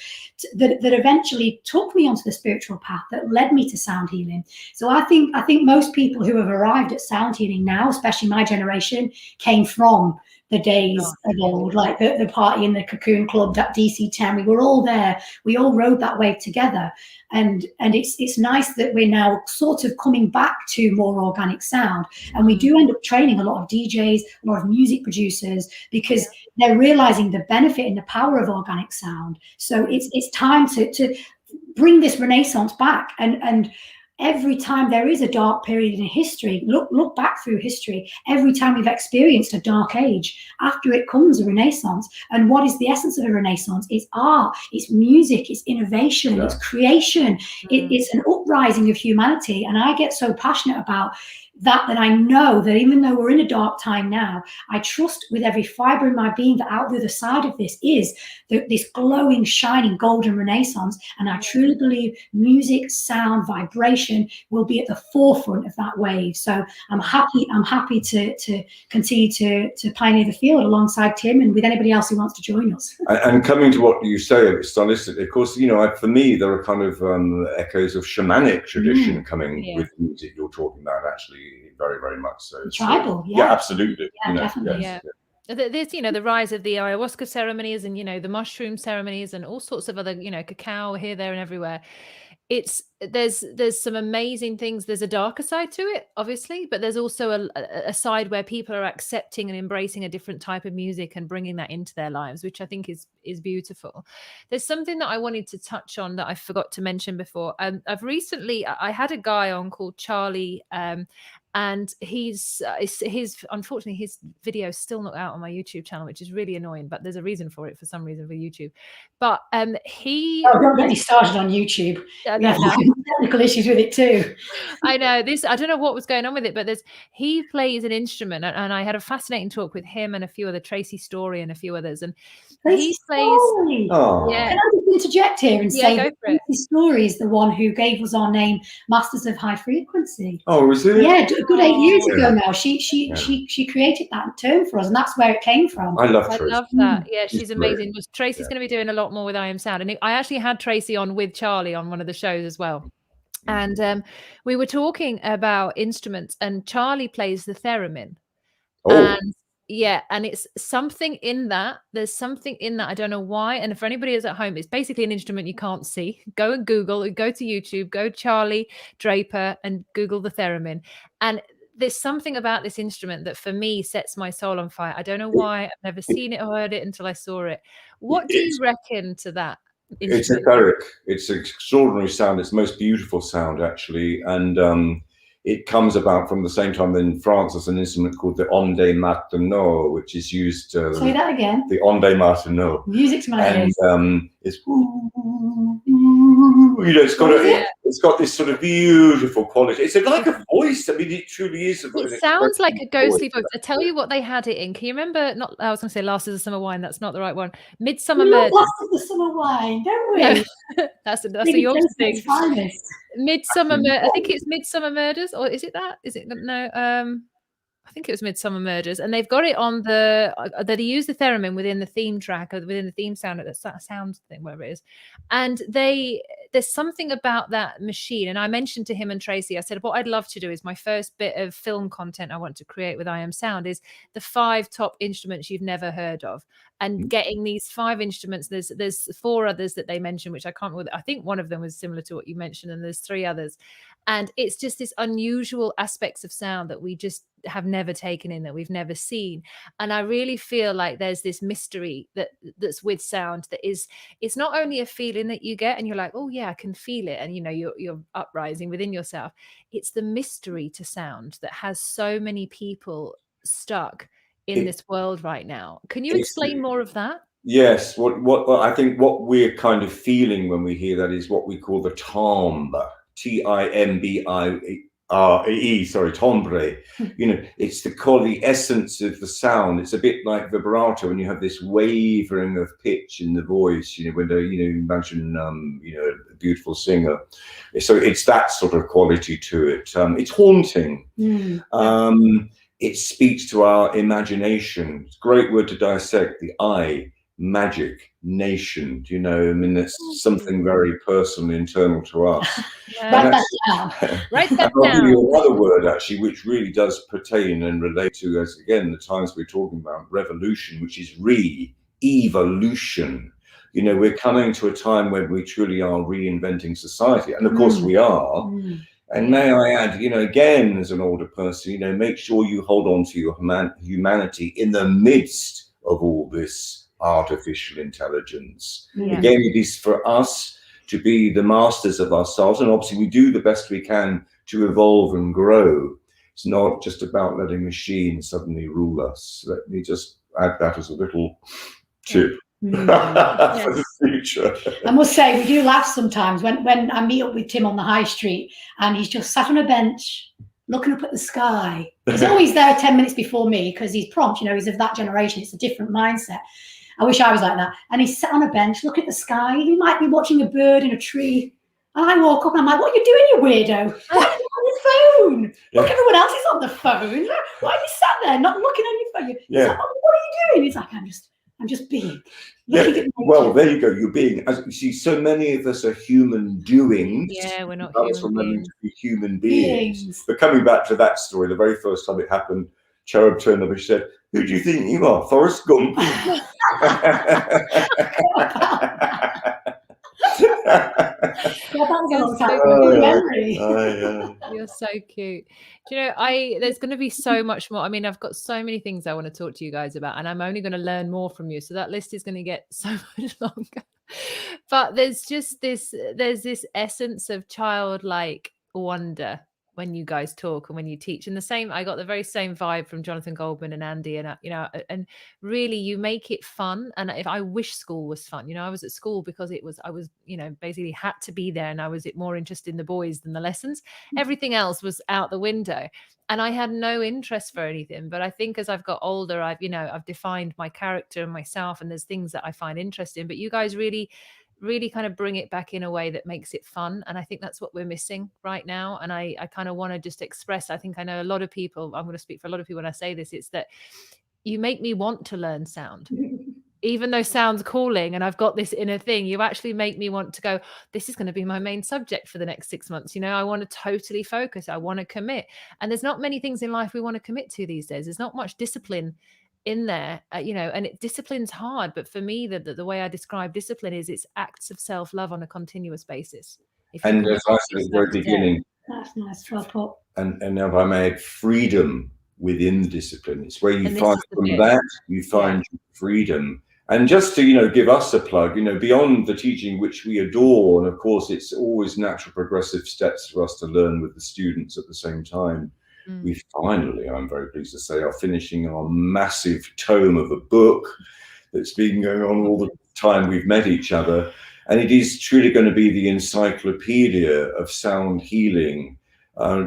that eventually took me onto the spiritual path that led me to sound healing. So I think most people who have arrived at sound healing now, especially my generation, came from the days of old, like the party in the Cocoon Club, that DC-10. We were all there. We all rode that wave together. And it's nice that we're now sort of coming back to more organic sound. And we do end up training a lot of DJs, a lot of music producers, because they're realizing the benefit and the power of organic sound. So it's time to bring this renaissance back. And every time there is a dark period in history, look back through history. Every time we've experienced a dark age, after it comes a renaissance. And what is the essence of a renaissance? It's art, it's music, it's innovation, it's creation. It's an uprising of humanity. And I get so passionate about that I know that even though we're in a dark time now, I trust with every fiber in my being that out the other side of this is this glowing, shining, golden renaissance. And I truly believe music, sound, vibration will be at the forefront of that wave. So I'm happy to continue to pioneer the field alongside Tim and with anybody else who wants to join us. And coming to what you say, stylistically, of course, for me, there are kind of echoes of shamanic tradition coming with music you're talking about, actually. Very, very much so. Tribal, absolutely. Yeah, definitely. There's, the rise of the ayahuasca ceremonies and, the mushroom ceremonies and all sorts of other, cacao here, there and everywhere. There's some amazing things. There's a darker side to it, obviously, but there's also a side where people are accepting and embracing a different type of music and bringing that into their lives, which I think is beautiful. There's something that I wanted to touch on that I forgot to mention before. I had a guy on called Charlie, and unfortunately his video is still not out on my YouTube channel, which is really annoying, but there's a reason for it for some reason for YouTube. But don't get me started on YouTube. We have technical issues with it too. I know this. I don't know what was going on with it, but he plays an instrument, and I had a fascinating talk with him and a few other, Tracy Story and a few others, and he plays. Oh. Yeah. Can I just interject here and say that Tracy Story is the one who gave us our name, Masters of High Frequency. Oh, was it? Yeah, a good 8 years ago now. She created that term for us, and that's where it came from. I love that. Yeah, she's amazing. Tracy's going to be doing a lot more with I Am Sound, and I actually had Tracy on with Charlie on one of the shows as well. And we were talking about instruments, and Charlie plays the theremin. And it's something in that. There's something in that. I don't know why. And for anybody who's at home, it's basically an instrument you can't see. Go and Google, go to YouTube, go Charlie Draper and Google the theremin. And there's something about this instrument that for me sets my soul on fire. I don't know why. I've never seen it or heard it until I saw it. What do you reckon to that? It's etheric. It's an extraordinary sound. It's the most beautiful sound, actually. And it comes about from the same time in France. There's an instrument called the onde marteneau, which is used. Say that again. The onde marteneau. Music's my ears. And it's it's got this sort of beautiful quality. It's like a voice. I mean, it truly is. It sounds like a ghostly voice. I tell you what they had it in. Can you remember? I was going to say "Last of the Summer Wine." That's not the right one. Midsummer Murders. Last of the Summer Wine, don't we? that's a York thing. Midsummer. I think it's Midsummer Murders, or is it that? Is it no? I think it was Midsummer Murders, and they've got it on they use the theremin within the theme track or within the theme sound, that sound thing, whatever it is. And there's something about that machine. And I mentioned to him and Tracy, I said, what I'd love to do is my first bit of film content I want to create with I Am Sound is the 5 top instruments you've never heard of. And getting these 5 instruments, there's 4 others that they mentioned, which I can't remember. I think one of them was similar to what you mentioned, and there's 3 others. And it's just this unusual aspects of sound that we just have never taken in, that we've never seen. And I really feel like there's this mystery that's with sound that is, it's not only a feeling that you get and you're like, oh yeah, I can feel it, and you know, you're uprising within yourself. It's the mystery to sound that has so many people stuck in this world right now. Can you explain more of that? Yes, what I think what we're kind of feeling when we hear that is what we call the timbre, Timbre, sorry, timbre. You know, it's the essence of the sound. It's a bit like vibrato, when you have this wavering of pitch in the voice. You know, when imagine you know, a beautiful singer. So it's that sort of quality to it. It's haunting. It speaks to our imagination. It's a great word to dissect. The I. Magic nation, you know, I mean, that's something very personal, internal to us. Write that down. Write that down. I'll give you another word actually, which really does pertain and relate to, as again, the times we're talking about, revolution, which is evolution. You know, we're coming to a time when we truly are reinventing society, and of course we are. And may I add, you know, again, as an older person, you know, make sure you hold on to your humanity in the midst of all this artificial intelligence. Again, it is for us to be the masters of ourselves, and obviously we do the best we can to evolve and grow. It's not just about letting machines suddenly rule us. Let me just add that as a little tip for the future. I must say, we do laugh sometimes when I meet up with Tim on the high street and he's just sat on a bench looking up at the sky. He's always there 10 minutes before me because he's prompt, you know, he's of that generation. It's a different mindset. I wish I was like that. And he's sat on a bench, look at the sky. He might be watching a bird in a tree. And I walk up and I'm like, what are you doing, you weirdo? Why are you on your phone? Look, everyone else is on the phone. Why are you sat there not looking on your phone? He's like, what are you doing? He's like, I'm just being. Well, there you go. You're being, as you see, so many of us are human doings. Yeah, we're not human beings. To be human beings. But coming back to that story, the very first time it happened, Cherub turned up and said, who do you think you are, Forrest Gump? You're so cute. Do you know, there's going to be so much more. I mean, I've got so many things I want to talk to you guys about, and I'm only going to learn more from you. So that list is going to get so much longer. But there's this essence of childlike wonder when you guys talk and when you teach. And I got the very same vibe from Jonathan Goldman and Andy, and you know, and really you make it fun. And if I wish school was fun, you know, I was at school because I was, you know, basically had to be there, and I was more interested in the boys than the lessons. Everything else was out the window, and I had no interest for anything. But I think as I've got older, I've defined my character and myself, and there's things that I find interesting. But you guys really kind of bring it back in a way that makes it fun. And I think that's what we're missing right now. And I kind of want to just express, I think I know a lot of people, I'm going to speak for a lot of people when I say this, it's that you make me want to learn sound. Even though sound's calling and I've got this inner thing, you actually make me want to go, this is going to be my main subject for the next 6 months. You know, I want to totally focus. I want to commit. And there's not many things in life we want to commit to these days. There's not much discipline in there, you know, and discipline's hard. But for me, the way I describe discipline is it's acts of self-love on a continuous basis. And as I said at the very beginning, that's nice. Well put. And now if I may add, freedom within the discipline. It's where you find from that, you find freedom. And just to, you know, give us a plug, you know, beyond the teaching which we adore, and of course it's always natural progressive steps for us to learn with the students at the same time. We finally, I'm very pleased to say, are finishing our massive tome of a book that's been going on all the time we've met each other. And it is truly going to be the encyclopedia of sound healing,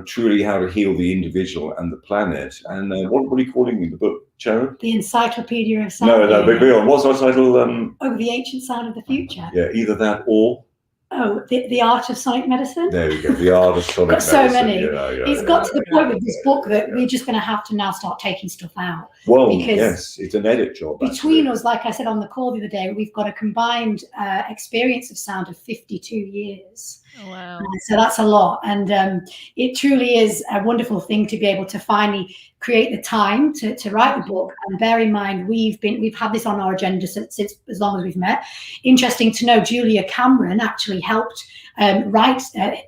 truly how to heal the individual and the planet. And what are you calling the book, Cherub? The Encyclopedia of Sound. No, but beyond. What's our title? The Ancient Sound of the Future. Yeah, either that or... the Art of Sonic Medicine. There we go, the Art of Sonic Medicine. So many. It's got to the point with this book that we're just going to have to now start taking stuff out. Well, yes, it's an edit job. Between us, like I said on the call the other day, we've got a combined experience of sound of 52 years. Wow. So that's a lot, and it truly is a wonderful thing to be able to finally create the time to write the book. And bear in mind, we've had this on our agenda since as long as we've met. Interesting to know, Julia Cameron actually helped write,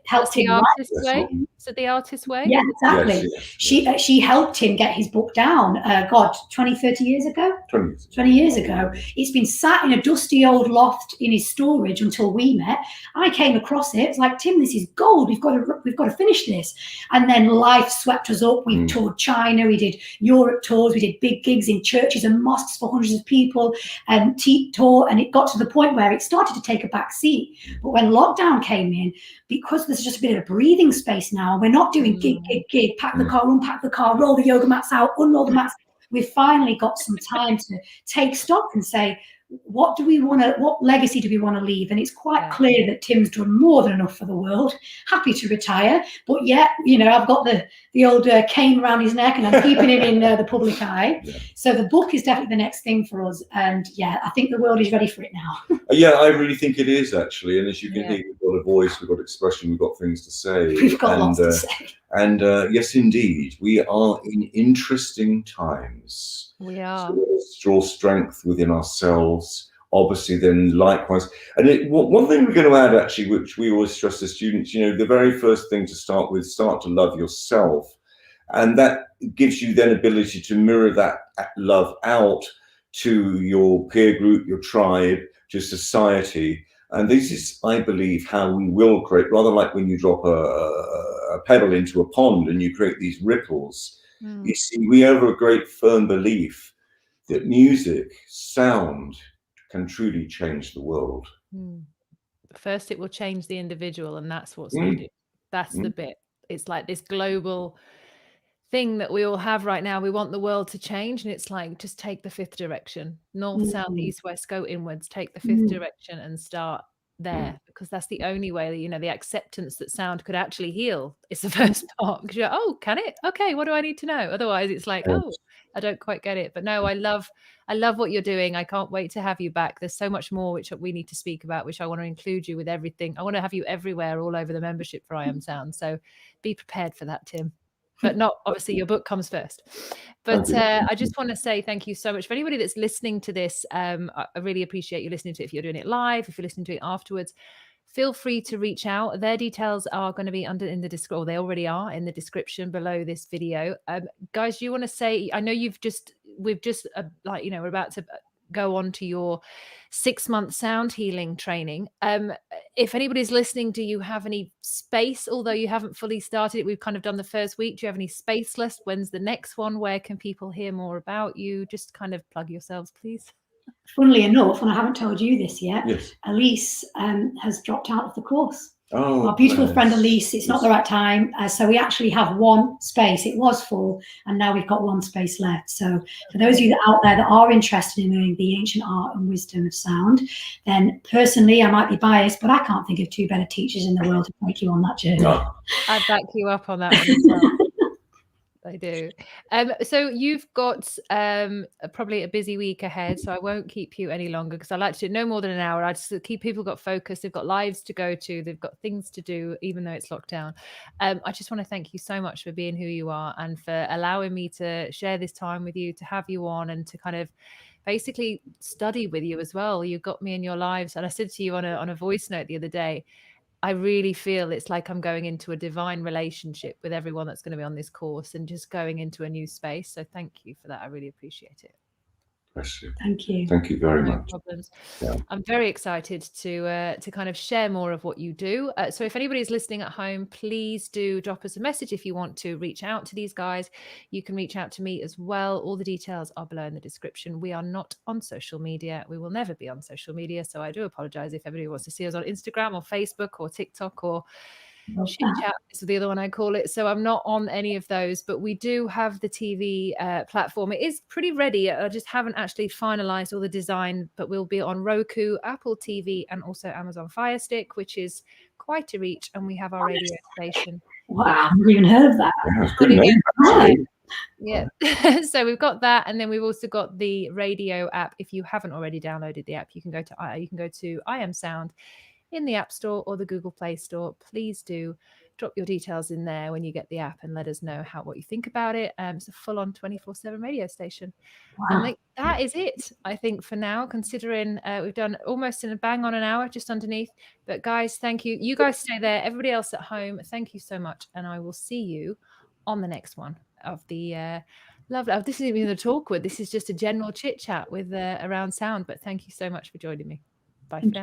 helped him write. Artist's Way. Is it The Artist's Way? Yeah, exactly. Yes. She helped him get his book down. God, 20, 30 years ago. 20 years ago. It's been sat in a dusty old loft in his storage until we met. I came across it. It's like, Tim, this is gold. We've got to finish this. And then life swept us up. We toured China. We did Europe tours. We did big gigs in churches and mosques for hundreds of people and tour. And it got to the point where it started to take a back seat. But when lockdown came in, because there's just a bit of a breathing space now, we're not doing gig, pack the car, unpack the car, roll the yoga mats out, unroll the mats. We've finally got some time to take stock and say, what legacy do we want to leave? And it's quite clear that Tim's done more than enough for the world. Happy to retire, but yet, I've got the old cane around his neck, and I'm keeping it in the public eye. Yeah. So the book is definitely the next thing for us, and I think the world is ready for it now. Yeah, I really think it is, actually. And as you can hear, we've got a voice, we've got expression, we've got things to say. We've got lots to say. And yes, indeed, we are in interesting times. We are. So let us draw strength within ourselves, obviously, then likewise. And one thing we're going to add, actually, which we always stress to students, the very first thing to start with, start to love yourself. And that gives you then ability to mirror that love out to your peer group, your tribe, to society. And this is, I believe, how we will create, rather like when you drop a pebble into a pond and you create these ripples. You see, we have a great firm belief that music, sound can truly change the world. First, it will change the individual, and that's what's needed. That's the bit. It's like this global thing that we all have right now. We want the world to change, and it's like, just take the fifth direction. North, south, east, west, go inwards. Take the fifth direction and start there, because that's the only way that the acceptance that sound could actually heal is the first part. Because you're, can it? Okay, what do I need to know? Otherwise it's like, I don't quite get it. But no, I love what you're doing. I can't wait to have you back. There's so much more which we need to speak about, which I want to include you with everything. I want to have you everywhere, all over the membership for I Am Sound. So be prepared for that, Tim. But not, obviously, your book comes first. But I just want to say thank you so much for anybody that's listening to this. I really appreciate you listening to it. If you're doing it live, if you're listening to it afterwards, feel free to reach out. Their details are going to be in the description, or they already are in the description below this video. Guys, you want to say, I know we're about to go on to your 6-month sound healing training. If anybody's listening, do you have any space? Although you haven't fully started it, we've kind of done the first week. Do you have any space left? When's the next one? Where can people hear more about you? Just kind of plug yourselves, please. Funnily enough, and I haven't told you this yet, Elise has dropped out of the course. Our beautiful friend Elise, it's not the right time. So we actually have one space. It was full, and now we've got one space left. So for those of you out there that are interested in learning the ancient art and wisdom of sound, then personally, I might be biased, but I can't think of 2 better teachers in the world to take you on that journey. I'd back you up on that one as well. I do. So you've got probably a busy week ahead, so I won't keep you any longer, because I like to do no more than an hour. I just keep people got focused. They've got lives to go to. They've got things to do, even though it's lockdown. I just want to thank you so much for being who you are, and for allowing me to share this time with you, to have you on, and to kind of basically study with you as well. You got me in your lives. And I said to you on a voice note the other day, I really feel it's like I'm going into a divine relationship with everyone that's going to be on this course, and just going into a new space. So thank you for that. I really appreciate it. Bless you. Thank you. Thank you very much. Problems. Yeah. I'm very excited to kind of share more of what you do. So if anybody's listening at home, please do drop us a message if you want to reach out to these guys. You can reach out to me as well. All the details are below in the description. We are not on social media. We will never be on social media. So I do apologize if everybody wants to see us on Instagram or Facebook or TikTok or Chit Chat is the other one I call it. So I'm not on any of those, but we do have the TV platform. It is pretty ready. I just haven't actually finalized all the design, but we'll be on Roku, Apple TV, and also Amazon Fire Stick, which is quite a reach. And we have our radio station. Wow, I've never even heard of that. Yeah, it's good name. Yeah. So we've got that, and then we've also got the radio app. If you haven't already downloaded the app, you can go to I Am Sound in the App Store or the Google Play Store. Please do drop your details in there when you get the app and let us know what you think about it. It's a full-on 24/7 radio station. Wow. And that is it, I think, for now, considering we've done almost in a bang on an hour, just underneath. But guys, thank you. You guys stay there. Everybody else at home, thank you so much. And I will see you on the next one of the lovely. This isn't even a talk with. This is just a general chit chat with around sound. But thank you so much for joining me. Bye for now.